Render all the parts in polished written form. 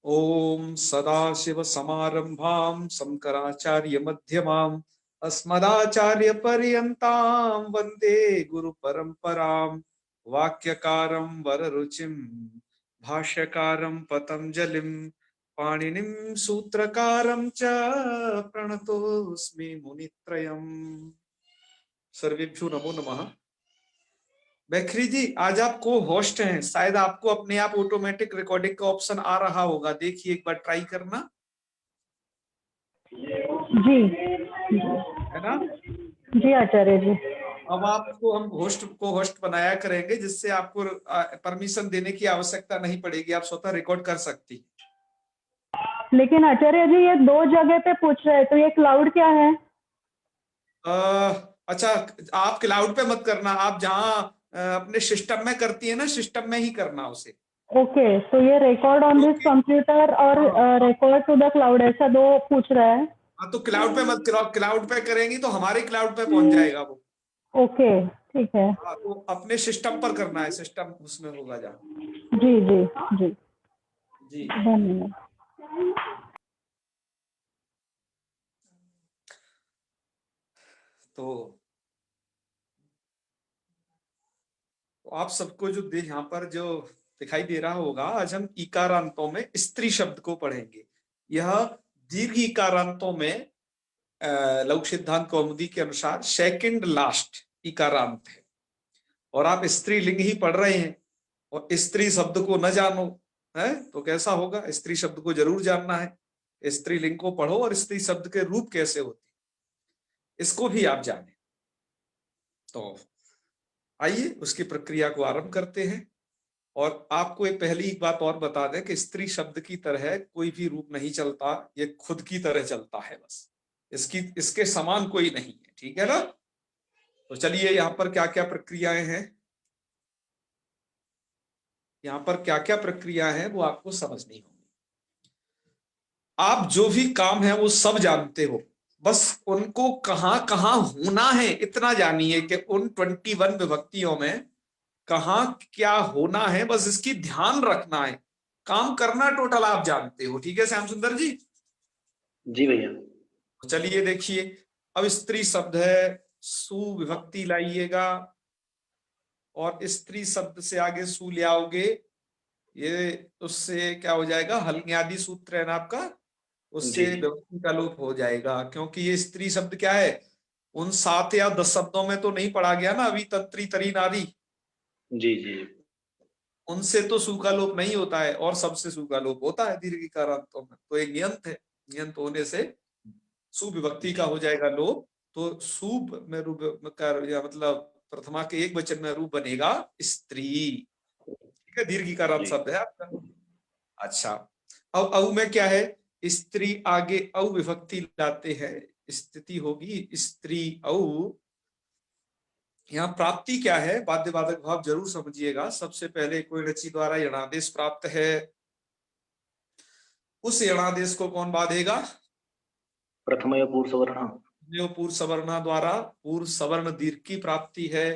ओम सदाशिव समारंभां शंकराचार्य मध्यमाम् अस्मदाचार्य पर्यन्तां वंदे गुरु परंपरां। वाक्यकारं वररुचिं भाष्यकारं पतंजलिं पाणिनिं सूत्रकारं च प्रणतोऽस्मि मुनित्रयम्। सर्वेभ्यो नमो नमः। बेखरी जी, आज आप को होस्ट हैं, शायद आपको अपने आप ऑटोमेटिक रिकॉर्डिंग का ऑप्शन आ रहा होगा, देखिए एक बार ट्राई करना। जी है ना? जी आचार्य जी। अब आपको हम होस्ट को होस्ट बनाया करेंगे, जिससे आपको परमिशन देने की आवश्यकता नहीं पड़ेगी, आप स्वतः रिकॉर्ड कर सकती। लेकिन आचार्य जी ये दो जगह पे पूछ रहे हैं, तो ये क्लाउड क्या है? अच्छा, आप क्लाउड पे मत करना, आप जहाँ अपने सिस्टम में करती है ना, सिस्टम में ही करना उसे। ओके, तो ये रिकॉर्ड ऑन दिस कंप्यूटर और हाँ रिकॉर्ड टू द क्लाउड, ऐसा दो पूछ रहा है। हाँ, तो क्लाउड पे मत, क्लाउड पे करेंगी तो हमारे क्लाउड पे पहुंच जाएगा वो। ओके ठीक है। हाँ, तो अपने सिस्टम पर करना है, सिस्टम उसमें होगा जहाँ। जी जी जी जी। धन्यवाद। तो आप सबको जो यहाँ पर जो दिखाई दे रहा होगा, आज हम इकारांतों में स्त्री शब्द को पढ़ेंगे। यह दीर्घ इकारांतों में लघु सिद्धांत कौमुदी के अनुसार सेकंड लास्ट इकारांत है, और आप स्त्रीलिंग ही पढ़ रहे हैं और स्त्री शब्द को न जानो है तो कैसा होगा। स्त्री शब्द को जरूर जानना है, स्त्रीलिंग को पढ़ो और स्त्री शब्द के रूप कैसे होते इसको भी आप जाने। तो आइए उसकी प्रक्रिया को आरंभ करते हैं। और आपको एक पहली बात और बता दें कि स्त्री शब्द की तरह कोई भी रूप नहीं चलता, ये खुद की तरह चलता है, बस इसके समान कोई नहीं है, ठीक है ना। तो चलिए यहाँ पर क्या क्या प्रक्रियाएं हैं, यहाँ पर क्या क्या प्रक्रिया है वो आपको समझनी होगी। आप जो भी काम है वो सब जानते हो, बस उनको कहाँ कहाँ होना है इतना जानिए कि उन 21 विभक्तियों में कहाँ क्या होना है, बस इसकी ध्यान रखना है। काम करना टोटल आप जानते हो, ठीक है श्याम सुंदर जी? जी भैया। चलिए देखिए, अब स्त्री शब्द है, सु विभक्ति लाइएगा और स्त्री शब्द से आगे सु ले आओगे, ये उससे क्या हो जाएगा, हल्न्यादि सूत्र है ना आपका, उससे जी विभक्ति का लोप हो जाएगा। क्योंकि ये स्त्री शब्द क्या है, उन 7 या 10 शब्दों में तो नहीं पढ़ा गया ना अभी, तंत्री तरी नारी, जी जी उनसे तो सु का लोप नहीं होता है, और सबसे सु का लोप होता है दीर्घ इकारांतों में। तो एक नियंत है, नियंत होने से सु विभक्ति का हो जाएगा लोप। तो सु में रूप का या मतलब प्रथमा के एक वचन में रूप बनेगा स्त्री, ठीक है, दीर्घ इकारांत जी शब्द है आपका। अच्छा, अब औ में क्या है, स्त्री आगे औ विभक्ति लाते हैं, स्थिति होगी स्त्री औ। यहाँ प्राप्ति क्या है, बाध्य बाधक भाव जरूर समझिएगा। सबसे पहले कोई रचि द्वारा यणादेश प्राप्त है, उस यणादेश को कौन बाधेगा? प्रथम पूर्व सवर्ण। जो पूर्व सवर्णा द्वारा पूर्व सवर्ण दीर्घ की प्राप्ति है।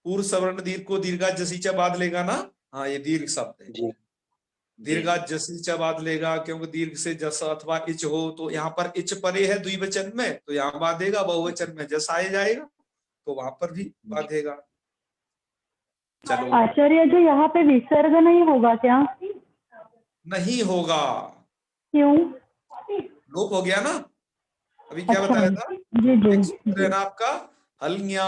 पूर्व सवर्ण दीर्घ को दीर्घा जसीचा बाध लेगा ना, हाँ ये दीर्घ शब्द है। जी जी दीर्घा जसीचा बाध लेगा, क्योंकि दीर्घ से जस अथवा इच हो, तो यहाँ पर इच परे है द्विवचन में, तो यहाँ बाधेगा। बहुवचन में जस आए जाएगा तो वहां पर भी बाधेगा। चलो, आचार्य जी यहाँ पे विसर्ग नहीं होगा क्या? नहीं होगा, क्यों? लोप हो गया ना। अभी क्या अच्छा बताया था, जी जी एक सूत्र है जी ना आपका, हल्न्या,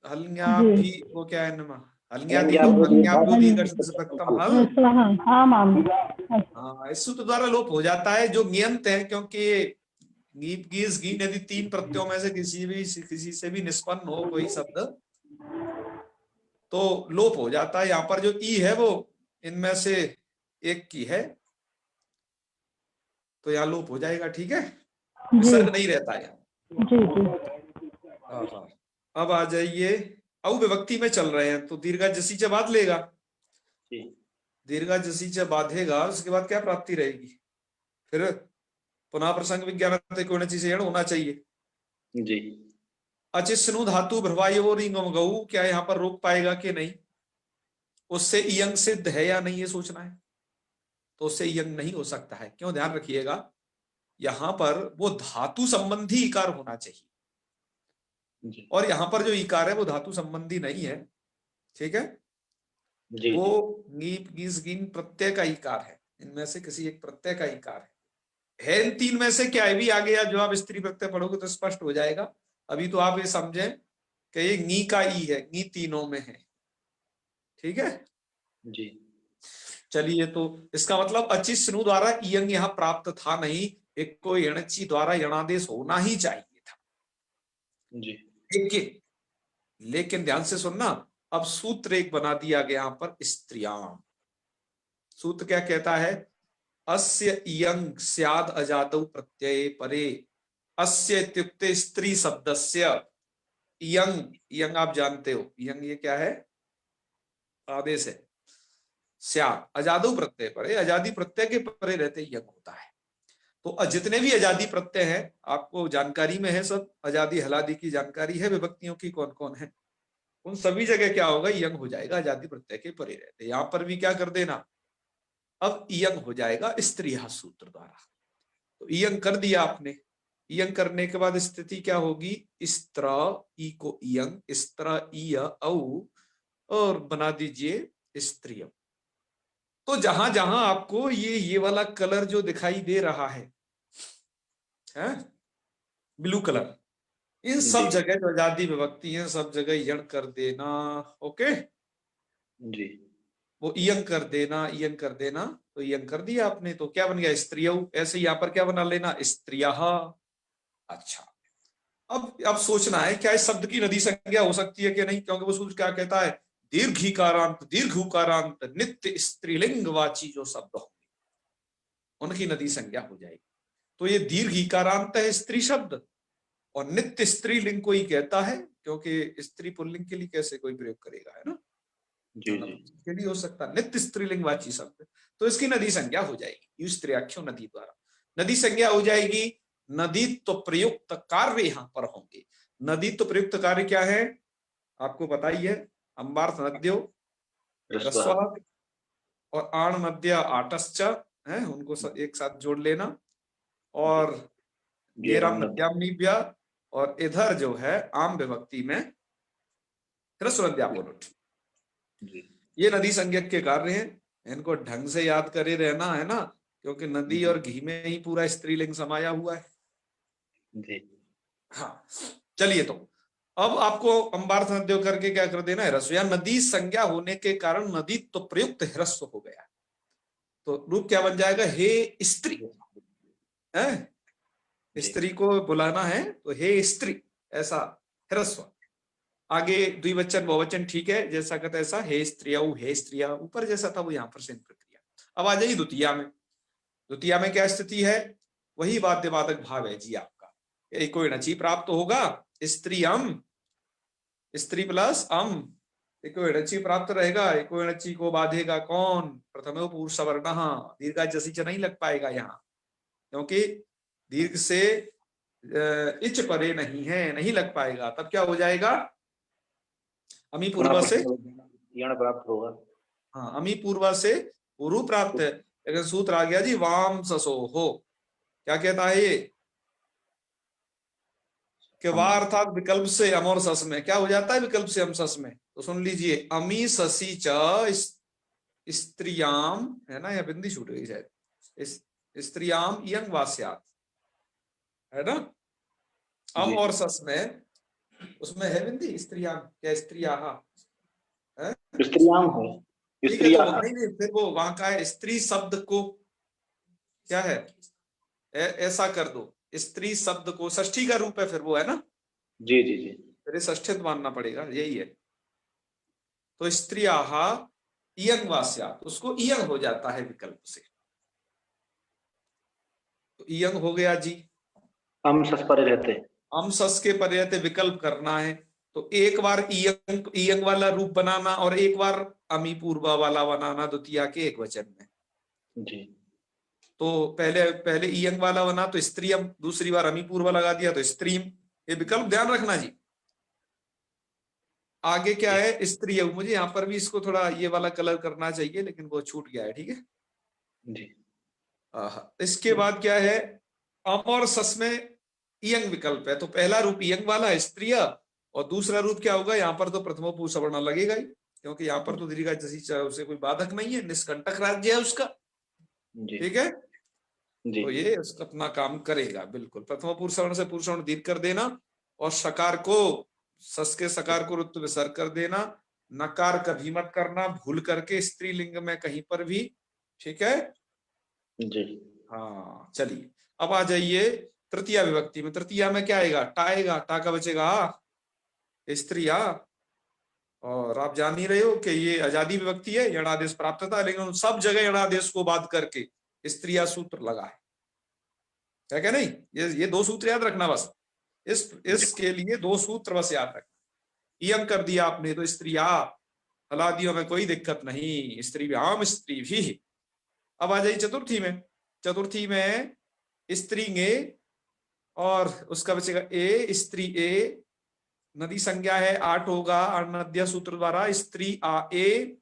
हल्न्या जी भी वो क्या है ना, हल्ङ्याभ्यो हल्न्याभ्यो दीर्घात् दीर्घम फल। हल। हाँ माम। हाँ, इस सूत्र द्वारा लोप हो जाता है जो नियंत है, क्योंकि गीप गीस गीन यदि 3 प्रत्ययों में से किसी से भी निष्पन्न हो कोई शब्द, तो लोप हो जाता है। यहाँ पर जो ई है वो इनमें से एक की है, तो यहाँ लोप हो जाएगा, ठीक है, जी विसर्ग नहीं रहता है यहाँ। जी जी हाँ हाँ, अब आ जाइए, औ विभक्ति में चल रहे हैं तो दीर्घा जसी च बाध लेगा, जी दीर्घा जसी च बाधेगा, उसके बाद क्या प्राप्ति रहेगी, फिर पुनः प्रसंग विज्ञान कोण चीज होना चाहिए। जी अचिस्नु धातु भ्रवायो रिंगम गऊ, क्या यहाँ पर रोक पाएगा कि नहीं, उससे इयंग सिद्ध है या नहीं ये सोचना है। तो उससे यंग नहीं हो सकता है। क्यों? ध्यान रखिएगा, यहां पर वो धातु संबंधी इकार होना चाहिए, जी और यहां पर जो इकार है वो धातु संबंधी नहीं है। ठीक है, जी वो जी नीप गीस गिन प्रत्यय का इकार है, इनमें से किसी एक प्रत्यय का इकार है इन तीन में से क्या है भी आ गया। जो आप स्त्री प्रत्यय पढ़ोगे तो स्पष्ट हो जाएगा। अभी तो आप ये समझें कि ये नी का ई है, नी तीनों में है। ठीक है, जी चलिए, तो इसका मतलब अचि स्नु द्वारा इयंग यहाँ प्राप्त था नहीं, एक को यणची द्वारा यणादेश होना ही चाहिए था। जी लेकिन लेकिन ध्यान से सुनना, अब सूत्र एक बना दिया गया यहां पर, स्त्रियाम। सूत्र क्या कहता है? अस्य इयंग स्याद अजादौ प्रत्यय परे। अस्य इत्युक्ते स्त्री शब्दस्य, इयंग, इयंग आप जानते हो, इयंग ये क्या है? आदेश है। स्याद अजादौ प्रत्यय परे, आजादी प्रत्यय के परे रहते यंग होता है। तो जितने भी आजादी प्रत्यय हैं आपको जानकारी में है, सब आजादी हलादी की जानकारी है, विभक्तियों की कौन कौन है, उन सभी जगह क्या होगा? यंग हो जाएगा, आजादी प्रत्यय के परे रहते। यहां पर भी क्या कर देना, अब इयंग हो जाएगा स्त्री सूत्र द्वारा। तो इयंग कर दिया आपने। इयंग करने के बाद स्थिति क्या होगी? स्त्र, ई को इयंग, स्त्र ईय औ, और बना दीजिए स्त्रियम। तो जहां जहां आपको ये वाला कलर जो दिखाई दे रहा है, ब्लू कलर, इन सब जी जगह जो आजादी विभक्ति है सब जगह यण कर देना। ओके, जी वो इयंग कर देना, इयंग कर देना। तो इयंग कर दिया आपने, तो क्या बन गया? स्त्रियौ। ऐसे यहां पर क्या बना लेना? स्त्रियः। अच्छा, अब सोचना है क्या इस शब्द की नदी संज्ञा हो सकती है कि नहीं, क्योंकि वो सूत्र क्या कहता है? दीर्घिकारांत, दीर्घुकारांत नित्य स्त्रीलिंग वाची जो शब्द होंगे उनकी नदी संज्ञा हो जाएगी। तो ये दीर्घिकारांत है स्त्री शब्द, और नित्य स्त्रीलिंग को ही कहता है, क्योंकि स्त्री पुल्लिंग के लिए कैसे कोई प्रयोग करेगा, है ना? जी जी नपुंसक के लिए हो सकता, नित्य स्त्रीलिंग वाची शब्द, तो इसकी नदी संज्ञा हो जाएगी युस् स्त्रियाख्यो नदी द्वारा। नदी संज्ञा हो जाएगी। नदी तो प्रयुक्त कार्य यहां पर होंगे। नदी तो प्रयुक्त कार्य क्या है आपको पता ही है? अंबार्थ नद्यो रस्वा रस्वा, और आण नद्य आटश्च, है उनको एक साथ जोड़ लेना। जी और गेरम गेराम नदी नद्याम निव्या, और इधर जो है आम विभक्ति में ह्रस्व नद्यापोरुट। जी ये नदी संज्ञक के कार्य हैं, इनको ढंग से याद करे रहना, है ना? क्योंकि नदी जी और घी में ही पूरा स्त्रीलिंग समाया हुआ है। जी हाँ, चलिए, तो अब आपको अंबार्थ नद्यो करके क्या कर देना है? ह्रस्व, या नदी संज्ञा होने के कारण नदी तो प्रयुक्त ह्रस्व हो गया। तो रूप क्या बन जाएगा? हे स्त्री, है? जी स्त्री को बुलाना है तो हे स्त्री, ऐसा ह्रस्व। आगे द्विवचन बहुवचन ठीक है, जैसा कहता ऐसा, हे स्त्रिया, हे स्त्रिया, ऊपर जैसा था वो यहां पर सेम प्रक्रिया। अब आ जाइए द्वितीया में। द्वितीया में क्या स्थिति है? वही वाद्यवादक भाव है जी आपका। एको इणची प्राप्त होगा, स्त्रियम, स्त्री प्लस अम, एको इणची प्राप्त रहेगा। एको इणची को बाधेगा कौन? प्रथम पुरुष सवर्ण, दीर्घा जसीच नहीं लग पाएगा यहाँ, क्योंकि दीर्घ से इच परे नहीं है, नहीं लग पाएगा। तब क्या हो जाएगा? अमी पूर्वा से, यण प्राप्त होगा। हाँ, अमी पूर्वा से पूर्व प्राप्त है। लेकिन सूत्र आ गया जी वाम ससो हो। क्या कहता है ये? कि वाह अर्थात विकल्प से अम और सस में क्या हो जाता है? विकल्प से अम सस में। तो सुन लीजिए, अमी ससी च स्त्रियाम, है ना? या बिंदी छूट गई शायद। स्त्रियाम यंग वास्यात, है ना? अम जी और सस में, उसमें है बिंदी, स्त्रियाम क्या स्त्रिया, है? स्त्रियां है ठीक है, तो स्त्रिया नहीं नहीं, फिर वो वहां का है स्त्री शब्द को क्या है? ऐसा कर दो, स्त्री शब्द को षष्ठी का रूप है फिर वो, है ना? जी जी जी फिर षष्ठित मानना पड़ेगा, यही है। तो स्त्रियाः इयंग वास्यात्, उसको इयंग हो जाता है विकल्प से। तो इयंग हो गया जी। हम सस परे रहते हम सस के परे रहते विकल्प करना है, तो एक बार इयंग, इयंग वाला रूप बनाना, और एक बार अमी पूर्वा वाला बनाना द्वितीया के एक वचन में। जी तो पहले पहले इयंग वाला बना तो स्त्रियम, दूसरी बार अमी पूर्वा लगा दिया तो स्त्रीम। ये विकल्प ध्यान रखना जी। आगे क्या जी है? स्त्री। मुझे यहाँ पर भी इसको थोड़ा ये वाला कलर करना चाहिए, लेकिन वो छूट गया है, ठीक है? जी इसके बाद क्या है, अम और सस में इयंग विकल्प है, तो पहला रूप इयंग वाला है स्त्रीय, और दूसरा रूप क्या होगा, यहाँ पर तो प्रथमो पुरुष सवर्ण लगेगा ही, क्योंकि यहाँ पर तो दीर्घा जैसी उसे कोई बाधक नहीं है, निष्कंटक राज्य है उसका। जी ठीक है, जी तो ये उसका अपना काम करेगा बिल्कुल। प्रथम पुरुष सवर्ण से पुरुष सवर्ण दीर्घ कर देना, और सकार को सस के सकार को रुत्व विसर्ग कर देना, नकार कभी मत करना भूल करके स्त्रीलिंग में कहीं पर भी। ठीक है, जी हाँ चलिए अब आ जाइए तृतीया विभक्ति में। तृतीया में क्या आएगा, टा आएगा, टा का बचेगा स्त्रिया। और आप जान ही रहे हो कि ये आजादी विभक्ति है, यणादेश प्राप्त था, लेकिन उन सब जगह यणादेश को बाध करके स्त्रिया सूत्र लगा है क्या नहीं? ये दो सूत्र याद रखना बस, इसके लिए दो सूत्र बस याद रखना। इयं कर दिया आपने तो स्त्रिया, हलादियों में कोई दिक्कत नहीं, स्त्रीभ्याम स्त्री भी। अब आ जाइए चतुर्थी में। चतुर्थी में स्त्रींगे, और उसका बचेगा ए, स्त्री ए, नदी संज्ञा है आठ होगा अनद्य सूत्र द्वारा, स्त्री आ ए।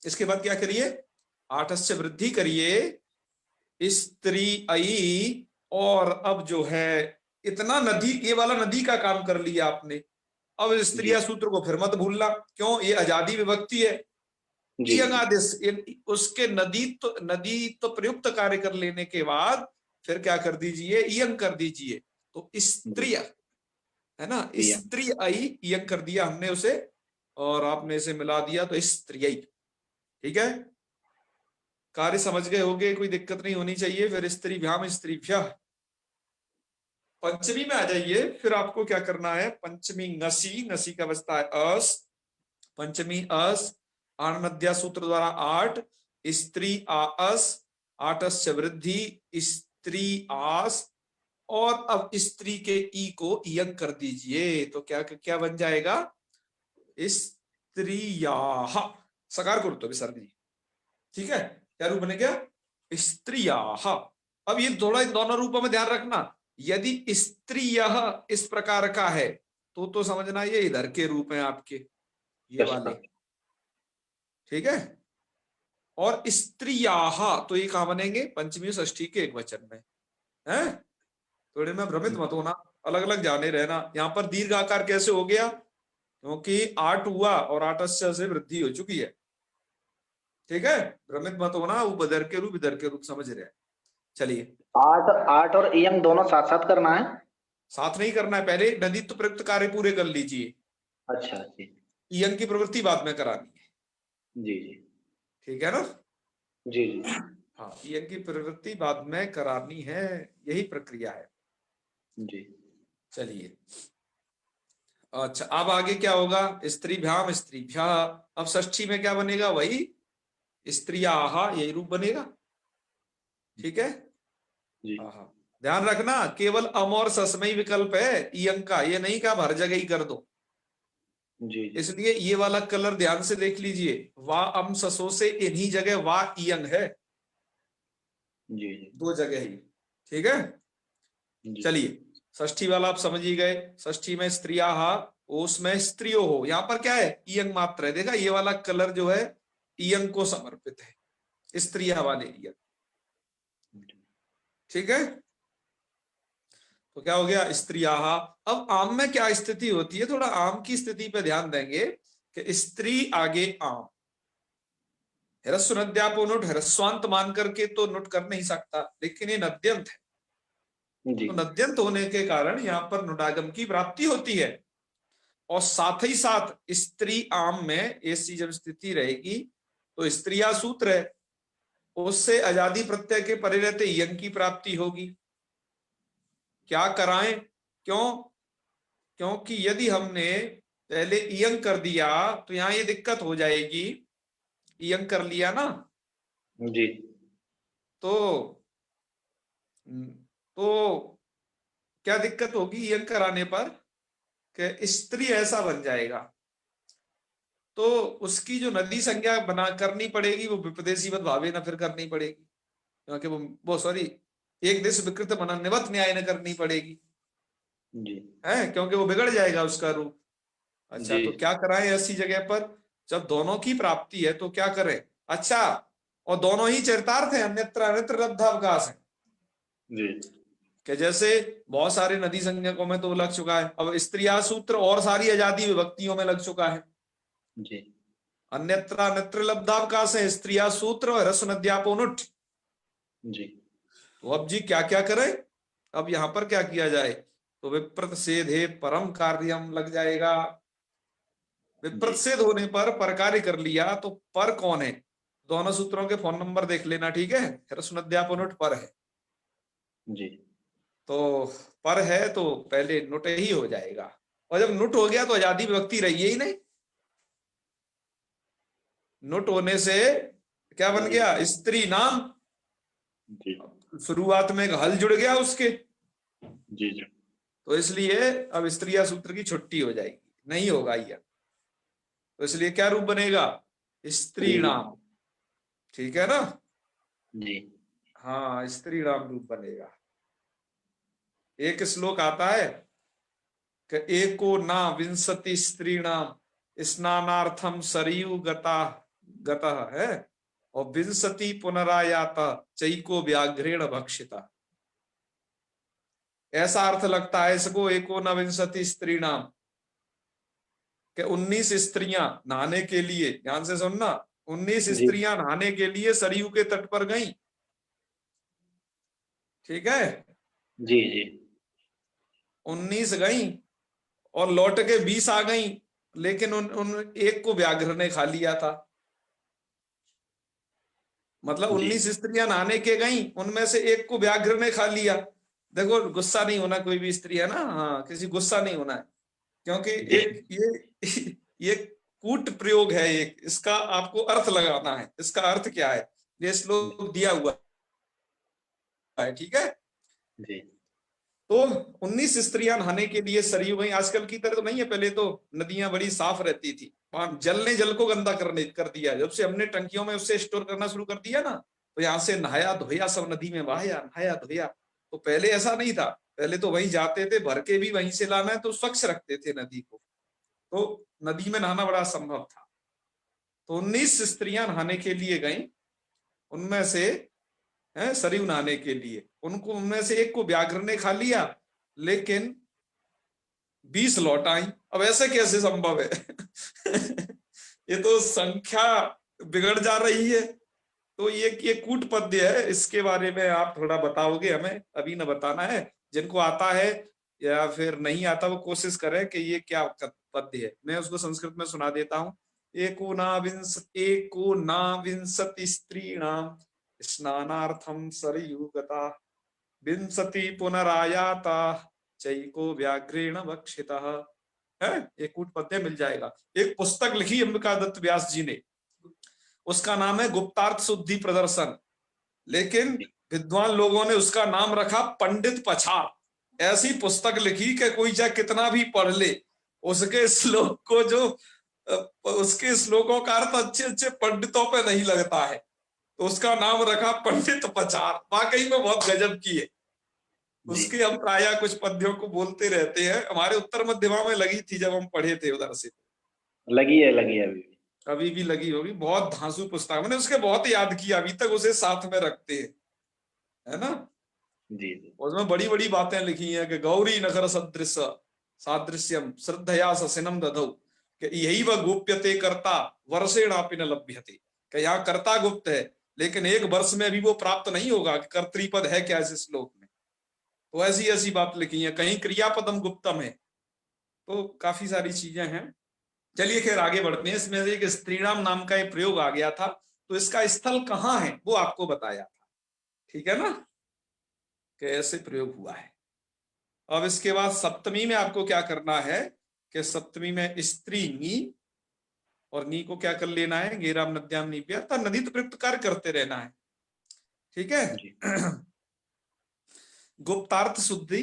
इसके बाद क्या करिए, आठ से वृद्धि करिए, स्त्री आई, और अब जो है इतना नदी, ये वाला नदी का काम कर लिया आपने। अब स्त्रिया सूत्र को फिर मत भूलना, क्यों, ये आजादी विभक्ति है। जी आदेश उसके नदी तो प्रयुक्त कार्य कर लेने के बाद फिर क्या कर दीजिए, इयंग कर दीजिए, तो स्त्रिय है ना, स्त्री आई, इयंग कर दिया हमने उसे, और आपने इसे मिला दिया तो स्त्रिय। ठीक है, कार्य समझ गए होगे, कोई दिक्कत नहीं होनी चाहिए। फिर स्त्रीभ्याम स्त्रीभ्यः। पंचमी में आ जाइए, फिर आपको क्या करना है, पंचमी ngसी, ngसी का बचता है अस, पंचमी अस, आणमध्या सूत्र द्वारा आठ, स्त्री आस, आटस्य वृद्धि, स्त्री आस, और अब स्त्री के ई को इयंग कर दीजिए, तो क्या क्या बन जाएगा, स्त्रियाः, सकार करो तो विसर्ग जी। ठीक है, क्या रूप बने गया, स्त्रियाः। अब ये थोड़ा इन दोनों रूपों में ध्यान रखना, यदि स्त्रियः इस प्रकार का है तो समझना ये इधर के रूप हैं आपके, ये वाले। ठीक है, और स्त्रियाः तो ये कहां बनेंगे, पंचमी षष्ठी के एक वचन में है। थोड़े में भ्रमित मत होना, अलग अलग जाने रहना। यहाँ पर दीर्घ आकार कैसे हो गया, क्योंकि आठ हुआ और आटस्य से वृद्धि हो चुकी है। ठीक है, भ्रमित मत होना, वो इधर के रूप समझ रहे हैं। चलिए, आठ आठ और इयंग दोनों साथ साथ करना है। साथ नहीं करना है, पहले नदीत्व प्रयुक्त कार्य पूरे कर लीजिए, अच्छा जी इयंग की प्रवृत्ति बाद में करानी है। जी जी ठीक है ना, जी जी हाँ, इयंग की प्रवृत्ति बाद में करानी है, यही प्रक्रिया है। जी चलिए, अच्छा अब आगे क्या होगा, स्त्रीभ्याम स्त्रीभ्यः। अब षष्ठी में क्या बनेगा, वही स्त्रियाः, यही रूप बनेगा। ठीक है, जी हाँ, ध्यान रखना, केवल अम और ससमयी विकल्प है इयंग का, ये नहीं का हर जगह ही कर दो। जी जी इसलिए ये वाला कलर ध्यान से देख लीजिए, वा अम ससो से इन्हीं जगह वा इयंग है, जी दो जगह ही। ठीक है, जी चलिए षष्ठी वाला आप समझ ही गए। षष्ठी में स्त्रियाः, उसमें स्त्रियो हो, यहाँ पर क्या है, इयंग मात्र है। देखा, ये वाला कलर जो है इयंग को समर्पित है, स्त्रिया वाले इयंग। ठीक है, तो क्या हो गया, स्त्रियाः। अब आम में क्या स्थिति होती है, थोड़ा आम की स्थिति पे ध्यान देंगे कि स्त्री आगे आम, ह्रस्व नद्यापो नुट ह्रस्वांत मान करके तो नुट कर नहीं सकता, लेकिन ये नद्यंत है, जी तो नद्यंत होने के कारण यहाँ पर नुडागम की प्राप्ति होती है। और साथ ही साथ स्त्री आम में ऐसी जब स्थिति रहेगी तो स्त्रिया सूत्र है, उससे आजादी प्रत्यय के परे रहते यंग की प्राप्ति होगी। क्या कराएं, क्यों, क्योंकि यदि हमने पहले इयंग कर दिया तो यहां ये दिक्कत हो जाएगी, इयंग कर लिया ना, जी तो क्या दिक्कत होगी इयंग कराने पर, कि स्त्री ऐसा बन जाएगा, तो उसकी जो नदी संज्ञा बना करनी पड़ेगी वो विपदेशी मत भावे न फिर करनी पड़ेगी, क्योंकि वो सॉरी एक देश विकृत मनन्यवत न्याय न करनी पड़ेगी जी है, क्योंकि वो बिगड़ जाएगा उसका रूप। अच्छा, जी तो क्या कराएं ऐसी जगह पर, जब दोनों की प्राप्ति है तो क्या करें, अच्छा, और दोनों ही चरितार्थ हैं, अन्यत्र अन्यत्र लब्धावकाश है। जी कि जैसे बहुत सारे नदी संज्ञकों में तो लग चुका है, अब स्त्रिया सूत्र और सारी अजादी विभक्तियों में लग चुका है। जी अन्यत्र अन्यत्र लब्धावकाश है, स्त्रिया सूत्र और रस नद्यापोनुठ। जी तो अब जी क्या क्या करें, अब यहां पर क्या किया जाए, तो विप्रत सेधे परम कार्यम लग जाएगा। विप्रत जी सेध होने पर पर कार्य कर लिया, तो पर कौन है, दोनों सूत्रों के फोन नंबर देख लेना, ठीक है, रस नद्यापोनुठ पर है। जी तो पर है तो पहले नुट ही हो जाएगा, और जब नुट हो गया तो आजादी विभक्ति रही ही नहीं। नुट होने से क्या बन गया, स्त्री नाम। जी शुरुआत में एक हल जुड़ गया उसके, जी जी तो इसलिए अब स्त्रिया सूत्र की छुट्टी हो जाएगी, नहीं होगा यह। तो इसलिए क्या रूप बनेगा, स्त्री नाम, ठीक है ना। जी हाँ, स्त्री नाम रूप बनेगा। एक श्लोक आता है कि एको ना विंशति स्त्री नाम स्नानार्थम सरयू गता गतः है, और विंशति पुनरायाता चैको व्याघ्रेण भक्षिता। ऐसा अर्थ लगता है इसको, एको न विंशति स्त्री नाम, कि 19 स्त्रियां नहाने के लिए, ध्यान से सुनना, 19 जी स्त्रियां नहाने के लिए सरयू के तट पर गईं, ठीक है, जी जी 19 गईं और लौट के 20 आ गईं, लेकिन उन एक को व्याघ्र ने खा लिया था। मतलब जी 19 स्त्रियां नहाने के गईं, उनमें से एक को व्याघ्र ने खा लिया। देखो गुस्सा नहीं होना, कोई भी स्त्री है ना, हाँ, किसी गुस्सा नहीं होना है, क्योंकि जी एक ये कूट प्रयोग है एक, इसका आपको अर्थ लगाना है। इसका अर्थ क्या है, ये श्लोक दिया हुआ है, ठीक है। जी तो 19 स्त्रियां नहाने के लिए सरयू गई। आजकल की तरह तो नहीं है, पहले तो नदियां बड़ी साफ रहती थी, जल ने जल को गंदा कर दिया। जब से हमने टंकियों में उससे स्टोर करना शुरू कर दिया ना, तो यहाँ से नहाया धोया सब नदी में बहाया, नहाया धोया। तो पहले ऐसा नहीं था, पहले तो वहीं जाते थे, भर के भी वहीं से लाना है तो स्वच्छ रखते थे नदी को, तो नदी में नहाना बड़ा संभव था। तो 19 स्त्रियां नहाने के लिए गईं, उनमें से सरयू नहाने के लिए, उनको उनमें से एक को व्याघ्र ने खा लिया, लेकिन 20 लौट आई। अब ऐसे कैसे संभव है ये तो संख्या बिगड़ जा रही है। तो ये कूट पद्य है, इसके बारे में आप थोड़ा बताओगे हमें, अभी न बताना है। जिनको आता है या फिर नहीं आता वो कोशिश करें कि ये क्या पद्य है, मैं उसको संस्कृत में सुना देता हूँ। एको ना विंशति स्त्रीणाम स्नानार्थम सरयू गता विंशति पुनरायाता चैको व्याघ्रेण भक्षितः। है, एक कूट पद्य मिल जाएगा। एक पुस्तक लिखी अंबिका दत्त व्यास जी ने, उसका नाम है गुप्तार्थ शुद्धि प्रदर्शन, लेकिन विद्वान लोगों ने उसका नाम रखा पंडित पछाड़। ऐसी पुस्तक लिखी कि कोई चाहे कितना भी पढ़ ले, उसके श्लोक को जो उसके श्लोकों का अर्थ अच्छे अच्छे पंडितों पे नहीं लगता है, तो उसका नाम रखा पंडित पछाड़। वाकई में बहुत गजब की है। उसके हम प्राय कुछ पद्यों को बोलते रहते हैं, हमारे उत्तर मध्यमा में लगी थी जब हम पढ़े थे उधर से, लगी है अभी भी लगी होगी। बहुत धांसू पुस्तक, मैंने उसके बहुत याद किया, अभी तक उसे साथ में रखते हैं, है ना। जी जी उसमें बड़ी बड़ी बातें लिखी हैं कि गौरी नगर सदृश सादृश्यम श्रद्धया ससिनम दधौ, कि यही वह गोप्यते कर्ता वर्षेणापि न लभ्यते, कि यहाँ कर्ता गुप्त है, लेकिन एक वर्ष में भी वो प्राप्त नहीं होगा कि कर्तृपद है क्या इस श्लोक में। तो ऐसी ऐसी बात लिखी है, कहीं क्रियापदम गुप्तम है, तो काफी सारी चीजें हैं। चलिए खैर आगे बढ़ते हैं। इसमें से एक स्त्रीणाम नाम का एक प्रयोग आ गया था, तो इसका स्थल कहाँ है वो आपको बताया था, ठीक है ना, कि ऐसे प्रयोग हुआ है। अब इसके बाद सप्तमी में आपको क्या करना है, कि सप्तमी में स्त्री नी, और नी को क्या कर लेना है, गेराम नद्याम नी, अर्थात नदी तो प्रयुक्त कार्य करते रहना है, ठीक है। जी गुप्तार्थ शुद्धि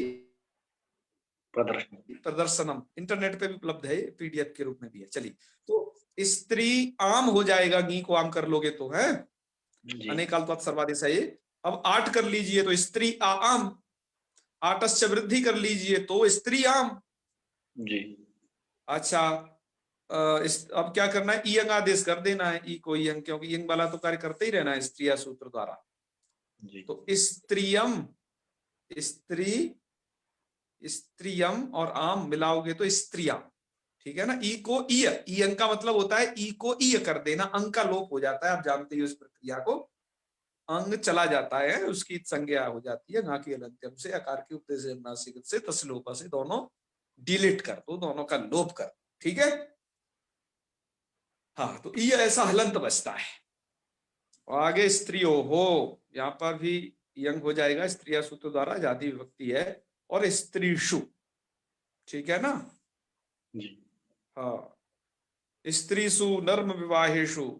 प्रदर्शन प्रदर्शनम इंटरनेट पे भी उपलब्ध है, पीडीएफ के रूप में भी है। चलिए, तो स्त्री आम हो जाएगा, गी को आम कर लोगे तो है, जी अनेकाल तो सर्वादेश है ये। अब 8 कर लीजिए तो स्त्री आम, आटस्य वृद्धि कर लीजिए तो स्त्री आम। जी अच्छा, अब क्या करना है, ईयंग आदेश कर देना है, ई को ईयंग, क्योंकि ईयंग वाला तो कार्य करते ही रहना है स्त्रिया सूत्र द्वारा। जी तो स्त्रियम, स्त्री, स्त्रियम और आम मिलाओगे तो स्त्रिया, ठीक है ना। ई को ईय, ईयंग का मतलब होता है ई को ईय कर देना, अंग का लोप हो जाता है, आप जानते हो इस प्रक्रिया को। अंग चला जाता है, उसकी संज्ञा हो जाती है घा की अलंत्यम से, आकार के उपदेश नासिक से, तसलोपा से, दोनों डिलीट कर दो, दोनों का लोप कर, ठीक है। हाँ, तो ई ऐसा हलंत बचता है। और आगे स्त्रियो हो, यहाँ पर भी यंग हो जाएगा, स्त्रिया सूत्र द्वारा जाति विभक्ति है, और स्त्रीषु, ठीक है ना। जी हाँ, स्त्रीषु नर्म विवाहेशु,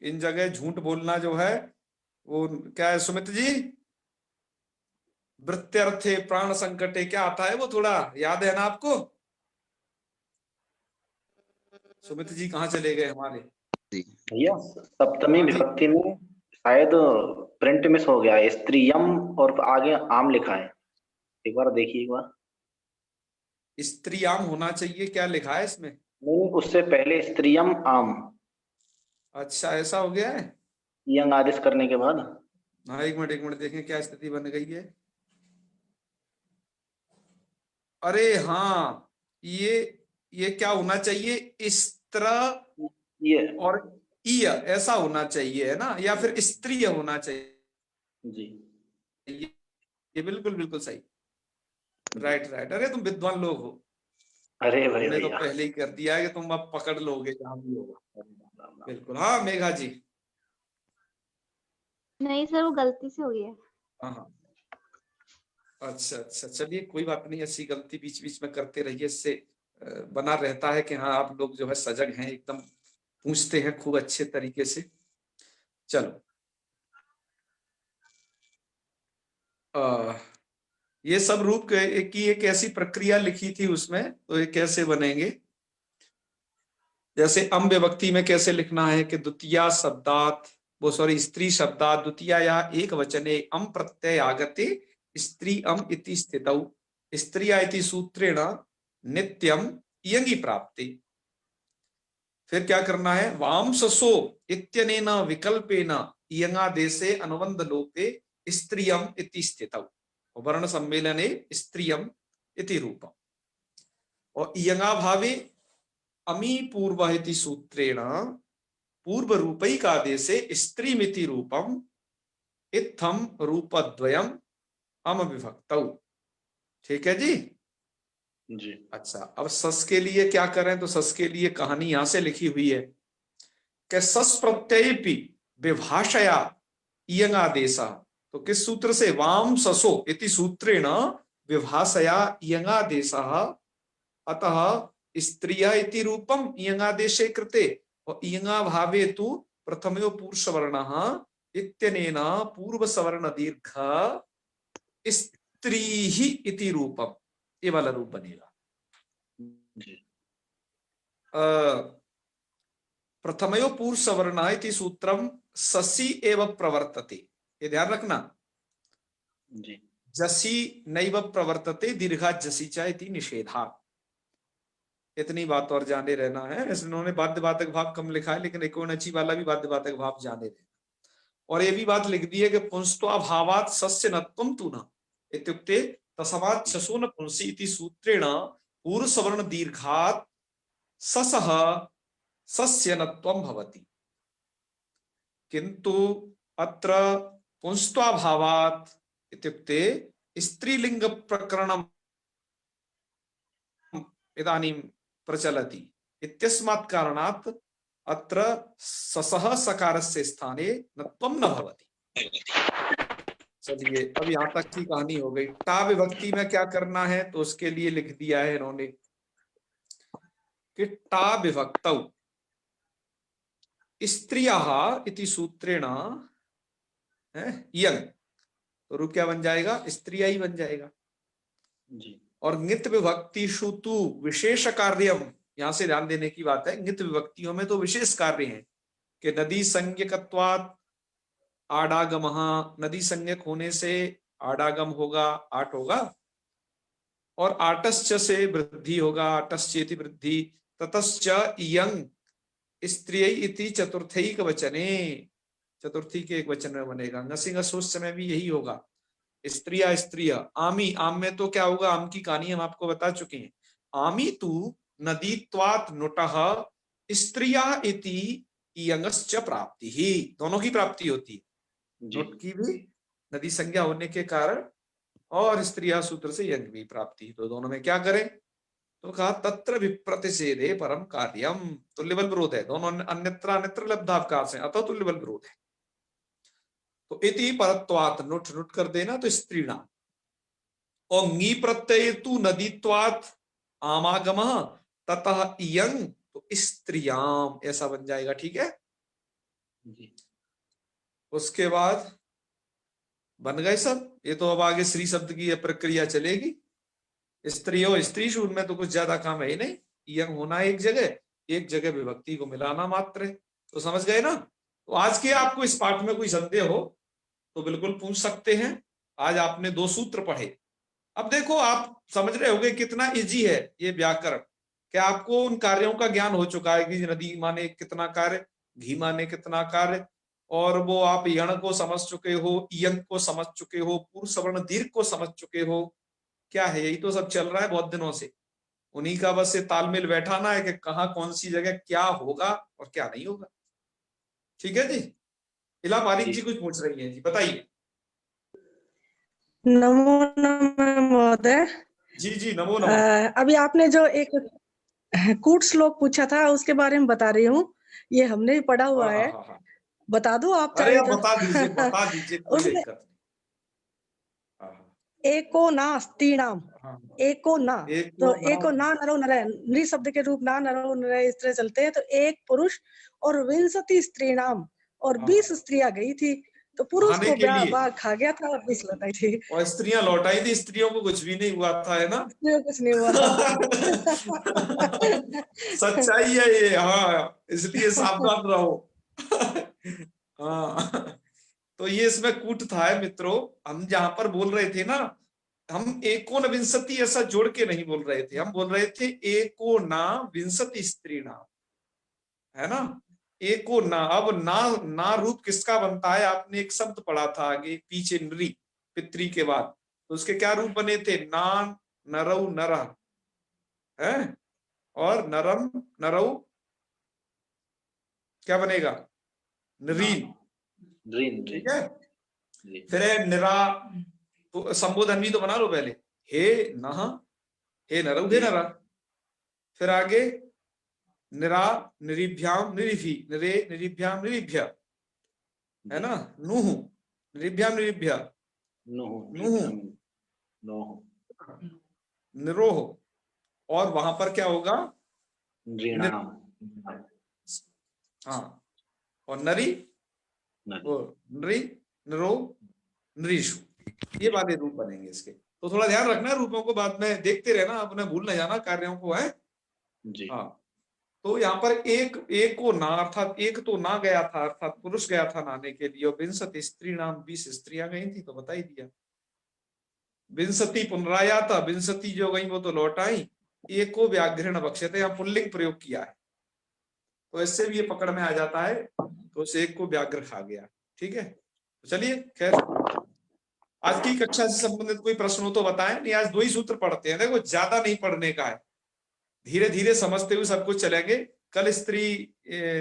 इन जगह झूठ बोलना जो है वो क्या है सुमित जी, वृत्त्यर्थे प्राण संकटे, क्या आता है वो, थोड़ा याद है ना आपको। सुमित जी कहाँ चले गए हमारे। भैया, सप्तमी हाँ जी, विभक्ति में शायद प्रिंट मिस हो गया है, स्त्रियम और आगे आम लिखा है, एक बार देखिए एक बार। स्त्रियाम होना चाहिए, क्या लिखा है इसमें। नहीं, उससे पहले स्त्रियम आम, अच्छा, ऐसा हो गया है। यंग आदेश करने के बाद। हाँ, एक मिनट देखें क्या स्थिति बन गई है। अरे हाँ, ये क्या होना चाहिए, स्त्र ये और ईय ऐसा होना चाहिए, है ना, या फिर स्त्रीय होना चाहिए। जी ये बिल्कुल बिल्कुल सही, जी। Right right. अरे तुम विद्वान लोग हो, अरे भाई हमने तो भैया, पहले ही कर दिया है कि तुम अब पकड़ लोगे जहां भी होगा। राम राम राम। बिल्कुल, हाँ मेघा जी। नहीं सर, वो गलती से हो गया। हाँ हाँ, अच्छा अच्छा, चलिए कोई बात नहीं, ऐसी गलती बीच बीच में करते रहिए, इससे बना रहता है कि हाँ आप लोग जो है सजग हैं, एकदम पूछते हैं खूब अच्छे तरीके से। चलो, ये सब रूप की एक ऐसी प्रक्रिया लिखी थी उसमें, तो ये कैसे बनेंगे। जैसे अम विभक्ति में कैसे लिखना है कि द्वितीया शब्दात, वो सॉरी स्त्री शब्दात द्वितीया या एक वचने अम प्रत्यय आगते स्त्री अम इति स्थितौ स्त्रिया इति सूत्रेण नित्यम इयंगी प्राप्ति। फिर क्या करना है, वामससो इत्यनेन विकल्पेन इयंगादेशे अनुबंध लोपे स्त्रियम इति स्थितौ वर्ण सम्मेलने स्त्रियम इति रूपम। और इयंगाभावे अमी पूर्व इति सूत्रेण पूर्व रूपैकादेशे स्त्रीमिति रूपम इत्थम रूपद्वयम अम विभक्तौ, ठीक है जी। जी अच्छा, अब सस के लिए क्या करें, तो सस के लिए कहानी यहां से लिखी हुई है कि सस प्रत्ययपि विभाषया इयंगादेशा, तो किस सूत्र से, वाम ससो इति सूत्रेण विभाषया इयंगादेशः, अतः स्त्रिया इति रूपम इयंगादेशे कृते, और इयंगाभावे तु प्रथमयो पुरुषवर्णः इत्यनेन पूर्वसवर्ण दीर्घ स्त्रीहि इति रूपम, ये वाला रूप बनेगा। जी प्रथमयो पुरुषवर्ण इति सूत्रम ससी एव प्रवर्तते, ये ध्यान रखना। जी जसी नैव प्रवर्तते दीर्घा जसी च इति निषेधा, इतनी बात और जाने रहना है। वैसे उन्होंने बाध्यवाचक भाव कम लिखा है, लेकिन एकोनची वाला भी बाध्यवाचक भाव जाने रहना। और ये भी बात लिख दी है कि पुंस्त्वाभावात् सस्य नत्वं तु न इत्युक्ते तस्मात् शशो न पुंसि इति सूत्रेण पूर्व सवर्ण दीर्घात् ससः सस्य नत्वं भवति, किंतु अत्र पुंस्त्वाभावात् इत्युक्ते स्त्रीलिंग प्रकरणम् इदानीं प्रचलति इत्यस्मात् कारणात् अत्र ससः सकारस्य स्थाने नत्वं न भवति। चलिए, अब यहां तक की कहानी हो गई। टा विभक्ति में क्या करना है, तो उसके लिए लिख दिया है इन्होंने कि टा विभक्तौ स्त्रियः इति सूत्रेण यंग, तो रूप क्या बन जाएगा, स्त्रिया ही बन जाएगा। जी और नित विभक्ति शुतु विशेष कार्यम, यहां से ध्यान देने की बात है, नित विभक्तियों में तो विशेष कार्य है कि नदी संज्ञकत्वात् आडागमः, नदी संज्ञक होने से आडागम होगा, आठ होगा, और आटश्च से वृद्धि होगा, आटश्चेति वृद्धि, ततश्च इयं स्त्रियै इति चतुर्थैक वचने, चतुर्थी के एक वचन में बनेगा। नसिंग उस समय भी यही होगा, स्त्रिया स्त्रिया। आमी, आम में तो क्या होगा, आम की कहानी हम आपको बता चुके हैं। आमी तू नदीत्वात् नुटः स्त्रिया इति इयंगश्च प्राप्ति ही, दोनों की प्राप्ति होती है, जी नुट की भी नदी संज्ञा होने के कारण और स्त्रिया सूत्र से यंग भी प्राप्ति, तो दोनों में क्या करें, तो कहा तत्र विप्रतिषेधे परम कार्यम, तुल्यबल विरोध है, दोनों अन्यत्र अन्यत्र लब्धावकाश है, अतः तुल्यबल विरोध है। तो इति परत्वात्, नुट नुट कर देना तो स्त्री नाम, और ङी प्रत्यय तु नदीत्वात् आमागम ततः इयं, तो स्त्रियाम ऐसा बन जाएगा, ठीक है। जी उसके बाद बन गए सब, ये तो अब आगे श्री शब्द की प्रक्रिया चलेगी। स्त्री हो स्त्री शूर में तो कुछ ज्यादा काम है ही नहीं, यंग होना एक जगह विभक्ति को मिलाना मात्र है, तो समझ गए ना। तो आज के आपको इस पाठ में कोई संदेह हो तो बिल्कुल पूछ सकते हैं। आज आपने 2 सूत्र पढ़े, अब देखो आप समझ रहे होगे कितना इजी है ये व्याकरण, क्या आपको उन कार्यों का ज्ञान हो चुका है कि नदी माने कितना कार्य, घी माने कितना कार्य, और वो आप यण को समझ चुके हो, इयंग को समझ चुके हो, पूर्व सवर्ण दीर्घ को समझ चुके हो। क्या है, यही तो सब चल रहा है बहुत दिनों से, उन्हीं का बस ये तालमेल बैठाना है कि कहाँ कौन सी जगह क्या होगा और क्या नहीं होगा। ठीक है जी। इला पारिक जी कुछ पूछ रही हैं जी, बताइए। नमो नमः महोदय। जी जी नमो नमः। अभी आपने जो एक कूट श्लोक पूछा था उसके बारे में बता रही हूँ, ये हमने भी पढ़ा हुआ है, बता दो आप अरे चाहे आप तो। बता दीजिए कोई उसमें दिक्कत एको ना स्त्रीणाम, नहीं। एको ना, तो एको ना नरो नर, नृ शब्द के रूप ना नरो नर इस तरह चलते हैं, तो एक पुरुष और 20 स्त्रीणाम, और 20 स्त्रियां गई थी, तो पुरुष खाने को के लिए बाघ खा गया था और 20 लौटाई थी। और स्त्रियां लौटाई थी, स्त्रियों को कुछ भी नहीं हुआ था, है ना। स्त्रियों को कुछ नहीं हुआ था। सच्चाई है ये, हाँ, इसलिए सावधान रहो। हाँ, तो ये इसमें कूट था है मित्रों। हम जहां पर बोल रहे थे ना, हम एकोन विंशति ऐसा जोड़ के नहीं बोल रहे थे, हम बोल रहे थे एको ना विंशति स्त्री नाम, है ना। एको ना, अब ना रूप किसका बनता है, आपने एक शब्द पढ़ा था आगे पीछे, नृ पितरी के बाद, तो उसके क्या रूप बने थे, ना नरौ नरा है, और नरम नरौ क्या बनेगा, नरीन, ठीक है। फिर है निरा, तो संबोधन भी तो बना लो पहले, हे नह, हे नरौ हे नरा, फिर आगे निरा निरिभ्याम निरिभि, निरे निरिभ्याम निरिभ्य, है ना, नुह निरिभ्याम निरिभ्य, नुह निरोह, और वहां पर क्या होगा, हाँ, और नरी नरी निरो नरीशु, ये वाले रूप बनेंगे इसके। तो थोड़ा ध्यान रखना रूपों को, बाद में देखते रहना, अपने भूल न जाना कार्यों को, है जी। हाँ। तो यहाँ पर एक को ना, अर्थात एक तो ना गया था, अर्थात पुरुष गया था नहाने के लिए, और 20 स्त्री नाम 20 स्त्रियां गई थी, तो बता ही दिया। 20 पुनरायाता, 20 जो गई वो तो लौट आई, एको व्याघ्रण बक्षते, यहाँ पुल्लिंग प्रयोग किया है, तो इससे भी ये पकड़ में आ जाता है, तो उस एक को व्याघ्र खा गया, ठीक है। तो चलिए खैर, आज की कक्षा से संबंधित कोई प्रश्न हो तो बताएं, नहीं आज 2 ही सूत्र पढ़ते हैं, देखो ज्यादा नहीं पढ़ने का है, धीरे धीरे समझते हुए सब कुछ चलेंगे। कल स्त्री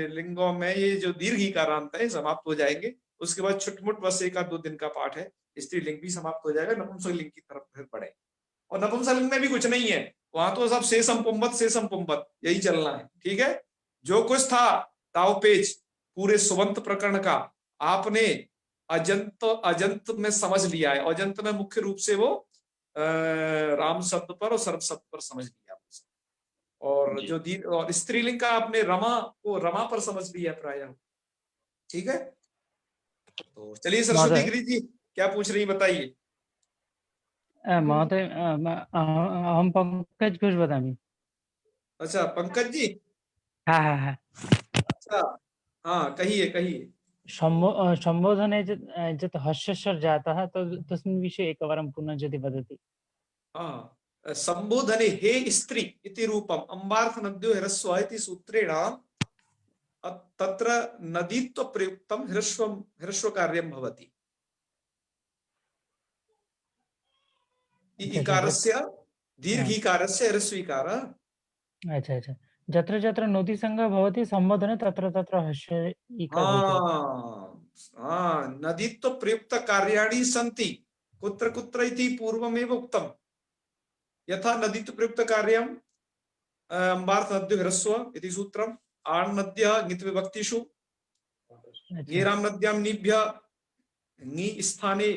लिंगों में ये जो दीर्घ इकारांत है समाप्त हो जाएंगे, उसके बाद छुटमुट बस 1-2 दिन का पाठ है, स्त्री लिंग भी समाप्त हो जाएगा, नपुंसक लिंग की तरफ फिर पढ़े। और नपुंसक लिंग में भी कुछ नहीं है, वहां तो सब शेषम पुंबत यही चलना है, ठीक है। जो कुछ था ताओ पेज पूरे सुबंत प्रकरण का आपने अजंत में समझ लिया है, अजंत में मुख्य रूप से वो राम शब्द पर और सर्व शब्द पर समझ लिया, और जो और स्त्रीलिंग का आपने रमा पर समझ लिया प्राय, ठीक है। तो चलिए सरस्वती गिरी जी क्या पूछ रही बताइए। महोदय हम पंकज घोष बदामी। अच्छा पंकज जी, हाँ। अच्छा हाँ, कहिए। संबोधने यत् हस्यस्वर जातः तस्मिन् विषये एकवारं पुनः यदि वदति। हाँ संबोधने हे स्त्री इति रूपम अम्बार्थ नद्यो ह्रस्व इति सूत्रेण तत्र नदीत्व प्रयुक्तम ह्रस्व कार्यम भवति। इकारस्य दीर्घिकारस्य ह्रस्वीकार। अच्छा अच्छा, जत्र जत्र नोति संज्ञा भवति संबोधने तत्र तत्र ह्रस्व इकार भविष्यति। नदीत्व प्रयुक्त कार्याणि सन्ति कुत्र कुत्र इति पूर्वमेव उक्तम्। यथा नदीत्व प्रयुक्त कार्यम अम्बार्थ नद्यो ह्रस्व इति सूत्रम्। आण् नद्यः ङित् विभक्तिषु ङेरां नद्यां ङिभ्यः ङि स्थाने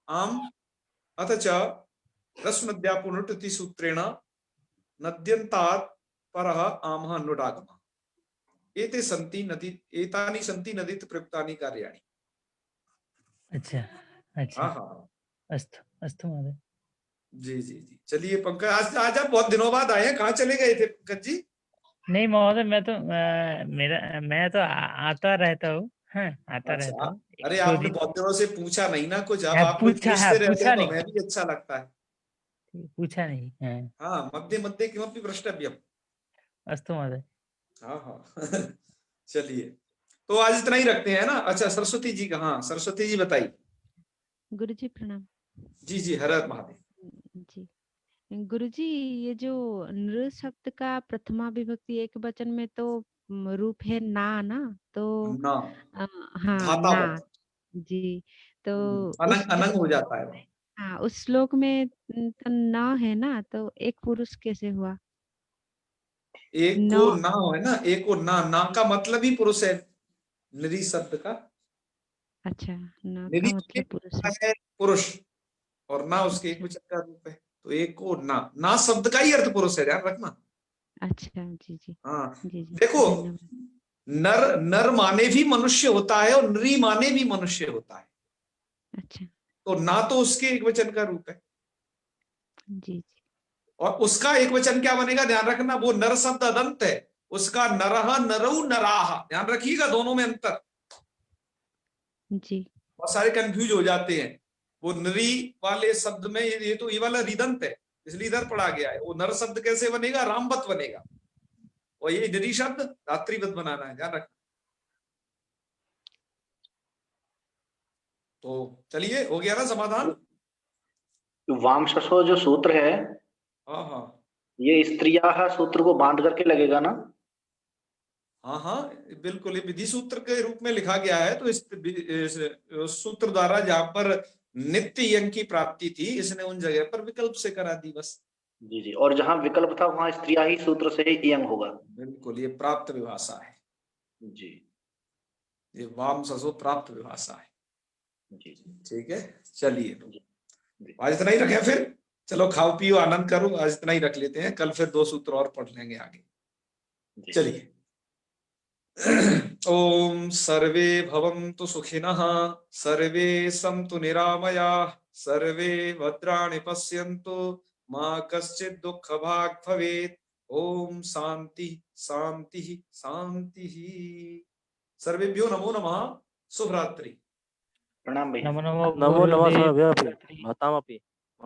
आम् अथ च ह्रस्व नद्याः पुनरुट् इति सूत्रेण नद्यन्तात् परः आमः अनुडागमः। एते सन्ति एतानि सन्ति नदीत्व प्रयुक्तानि कार्याणि। अच्छा अच्छा, अस्तु अस्तु महोदय। जी जी जी, चलिए पंकज, आज आप बहुत दिनों बाद आए हैं, कहाँ चले गए थे पंकज जी? नहीं महोदय, मैं तो आता रहता हूँ। आता रहता हूँ। अरे आपने बहुत दिनों से पूछा नहीं ना कुछ, अब आप पूछा पूछते रहते हैं तो नहीं, हमें भी अच्छा लगता है। पूछा नहीं। हाँ, मध्ये मध्ये किमपि प्रष्टव्यम्। अस्तु महोदय। हाँ चलिए, तो आज इतना ही रखते हैं ना। अच्छा, सरस्वती जी का, हाँ सरस्वती जी बताइए। गुरुजी प्रणाम। जी जी, हर हर महादेव। जी गुरुजी, ये जो नृ शब्द का प्रथमा विभक्ति एक वचन में तो रूप है ना, तो ना, हाँ धाता ना वत। जी, तो अनंग अनंग हो जाता है। हाँ उस श्लोक में तो ना है ना, तो एक पुरुष कैसे हुआ? एक को ना है ना, एक को ना का मतलब ही पुरुष है नृ शब्द का। अच्छा, ना नृ का मतलब पुरुष है। पुरुष, और ना उसके एक वचन का रूप है, तो एक को ना शब्द का ही अर्थ पुरुष है, ध्यान रखना। अच्छा जी जी। हाँ जी जी, देखो, धन्यवाद। नर माने भी मनुष्य होता है और नृ माने भी मनुष्य होता है। अच्छा तो ना तो उसके एक वचन का रूप है, जी जी। और उसका एक वचन क्या बनेगा, ध्यान रखना, वो नर शब्द अदंत है, उसका नरह नरऊ नराह, ध्यान रखिएगा दोनों में अंतर। जी बहुत सारे कंफ्यूज हो जाते हैं। वो नरी वाले शब्द में ये तो ये वाला रिदंत है, इसलिए इधर पढ़ा गया है। वो नर शब्द कैसे बनेगा, रामवत बनेगा, और ये नरी शब्द धात्रीवत बनाना है, ध्यान रखना। तो चलिए, हो गया ना समाधान। वामशसो जो सूत्र है, हाँ ये स्त्रियाः सूत्र को बांध करके लगेगा ना? हाँ बिल्कुल, ये विधि सूत्र के रूप में लिखा गया है। तो इस सूत्र द्वारा जहां पर नित्य यंग की प्राप्ति थी, इसने उन जगह पर विकल्प से करा दी बस। जी जी, और जहां विकल्प था वहां स्त्रिया ही सूत्र से ही यंग होगा। बिल्कुल, ये प्राप्त विभाषा है जी, ये वाम ससो प्राप्त विभाषा है। जी ठीक है, चलिए जी। आज इतना ही रखें फिर। चलो खाओ पियो आनंद करो, आज इतना ही रख लेते हैं, कल फिर 2 सूत्र और पढ़ लेंगे आगे। चलिए। ओम सर्वे भवन्तु सुखिनः, सर्वे सन्तु निरामयाः, सर्वे भद्राणि पश्यन्तु, मा कश्चित् दुःखभाग् भवेत्। ओम शांति शांति शांति। सर्वेभ्यो नमो नमः, शुभ रात्रि। प्रणाम भैया। नमो नमो नमो नमः गुरुदेव। सर्वेभ्यः भवतामपि।